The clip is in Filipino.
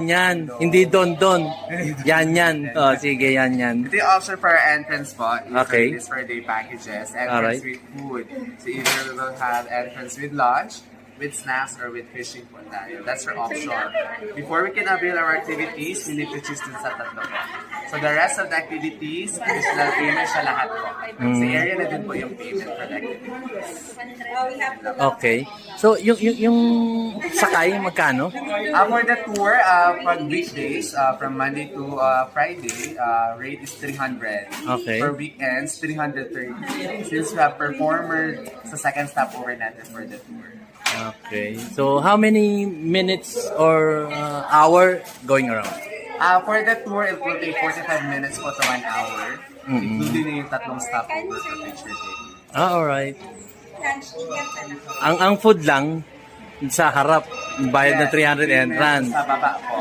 Yan, hindi don. Yan. Oh, sige, yan. Ito yung option for our entrance po. Okay. This for day packages. Entrance Alright. with food. So either we will have entrance with lunch, with snacks, or with fishing po tayo. That's our option. Before we can avail our activities, we need to choose dun sa tatlo po. So the rest of the activities, additional payment siya lahat po. Sa area na din po yung payment for the activities. Okay. So, yung sakay, magkano? For the tour, pag weekdays, from Monday to Friday, rate is 300. Okay. For weekends, 330. Since we have performer sa second stopover natin for the tour. Okay. So, how many minutes or hour going around? For the tour, it will take 45 minutes po to 1 hour. Including na yung tatlong stopover for picture taking. Alright. Ang food lang sa harap, bayad na 300 entrance. Sa baba po.